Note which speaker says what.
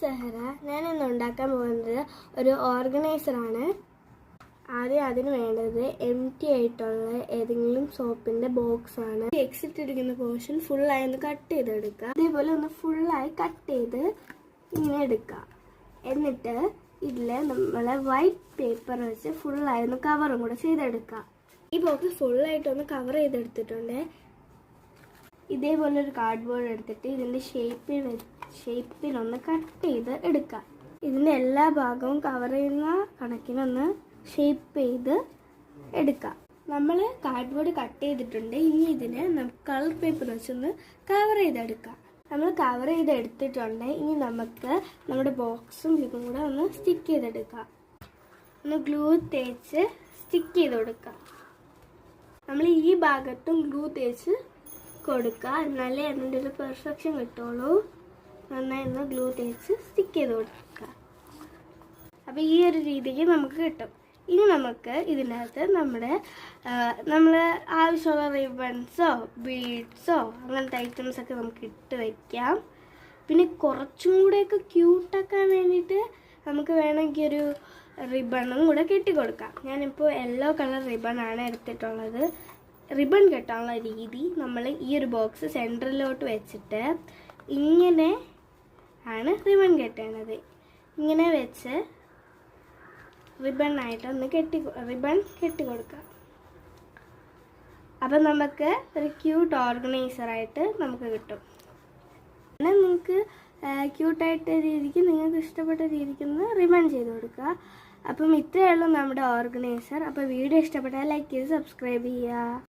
Speaker 1: സെഹറ. ഞാനിന്ന് ഉണ്ടാക്കാൻ പോകുന്നത് ഒരു ഓർഗനൈസറാണ്. ആദ്യം അതിന് വേണ്ടത് എംറ്റി ആയിട്ടുള്ള ഏതെങ്കിലും സോപ്പിൻ്റെ ബോക്സാണ്. എക്സിറ്റ് ഇരിക്കുന്ന പോർഷൻ ഫുള്ളായി ഒന്ന് കട്ട് ചെയ്തെടുക്കുക. അതേപോലെ ഒന്ന് ഫുള്ളായി കട്ട് ചെയ്ത് ഇങ്ങനെ എടുക്കുക. എന്നിട്ട് ഇതിൽ നമ്മൾ വൈറ്റ് പേപ്പർ വെച്ച് ഫുള്ളായി ഒന്ന് കവറും കൂടെ ചെയ്തെടുക്കുക. ഈ ബോക്സ് ഫുള്ളായിട്ടൊന്ന് കവർ ചെയ്തെടുത്തിട്ടുണ്ട്. ഇതേപോലെ ഒരു കാർഡ്ബോർഡ് എടുത്തിട്ട് ഇതിൻ്റെ ഷേപ്പിലൊന്ന് കട്ട് ചെയ്ത് എടുക്കുക. ഇതിൻ്റെ എല്ലാ ഭാഗവും കവർ ചെയ്യുന്ന കണക്കിനൊന്ന് ഷേപ്പ് ചെയ്ത് എടുക്കുക. നമ്മൾ കാർഡ്ബോർഡ് കട്ട് ചെയ്തിട്ടുണ്ട്. ഇനി ഇതിനെ നമുക്ക് കളർ പേപ്പർ വെച്ചൊന്ന് കവർ ചെയ്തെടുക്കാം. നമ്മൾ കവർ ചെയ്തെടുത്തിട്ടുണ്ട്. ഇനി നമുക്ക് നമ്മുടെ ബോക്സും ഇതും കൂടെ ഒന്ന് സ്റ്റിക്ക് ചെയ്തെടുക്കാം. ഒന്ന് ഗ്ലൂ തേച്ച് സ്റ്റിക്ക് ചെയ്ത് കൊടുക്കാം. നമ്മൾ ഈ ഭാഗത്തും ഗ്ലൂ തേച്ച് കൊടുക്കുക. എന്നാലേ അതിൻ്റെ ഒരു പെർഫെക്ഷൻ കിട്ടുള്ളൂ. നന്നായി ഒന്ന് ഗ്ലൂ തേച്ച് സ്റ്റിക്ക് ചെയ്ത് കൊടുക്കുക. അപ്പോൾ ഈ ഒരു രീതിക്ക് നമുക്ക് കിട്ടും. ഇനി നമുക്ക് ഇതിനകത്ത് നമ്മൾ ആവശ്യമുള്ള റിബൺസോ ബീഡ്സോ അങ്ങനത്തെ ഐറ്റംസൊക്കെ നമുക്ക് ഇട്ട് വയ്ക്കാം. പിന്നെ കുറച്ചും കൂടെയൊക്കെ ക്യൂട്ടാക്കാൻ വേണ്ടിയിട്ട് നമുക്ക് വേണമെങ്കിൽ ഒരു റിബണും കൂടെ കെട്ടിക്കൊടുക്കാം. ഞാനിപ്പോൾ യെല്ലോ കളർ റിബണാണ് എടുത്തിട്ടുള്ളത്. റിബൺ കെട്ടാനുള്ള രീതി നമ്മൾ ഈ ഒരു ബോക്സ് സെൻറ്ററിലോട്ട് വെച്ചിട്ട് ഇങ്ങനെ ആണ് റിബൺ കെട്ടേണ്ടത്. ഇങ്ങനെ വെച്ച് റിബൺ കെട്ടിക്കൊടുക്കുക. അപ്പം നമുക്ക് ഒരു ക്യൂട്ട് ഓർഗനൈസറായിട്ട് നമുക്ക് കിട്ടും. പിന്നെ നിങ്ങൾക്ക് ക്യൂട്ടായിട്ട് രീതിക്ക് നിങ്ങൾക്ക് ഇഷ്ടപ്പെട്ട രീതിക്കൊന്ന് റിബൺ ചെയ്ത് കൊടുക്കുക. അപ്പം ഇത്രയേ ഉള്ളൂ നമ്മുടെ ഓർഗനൈസർ. അപ്പോൾ വീഡിയോ ഇഷ്ടപ്പെട്ടാൽ ലൈക്ക് ചെയ്ത് സബ്സ്ക്രൈബ് ചെയ്യുക.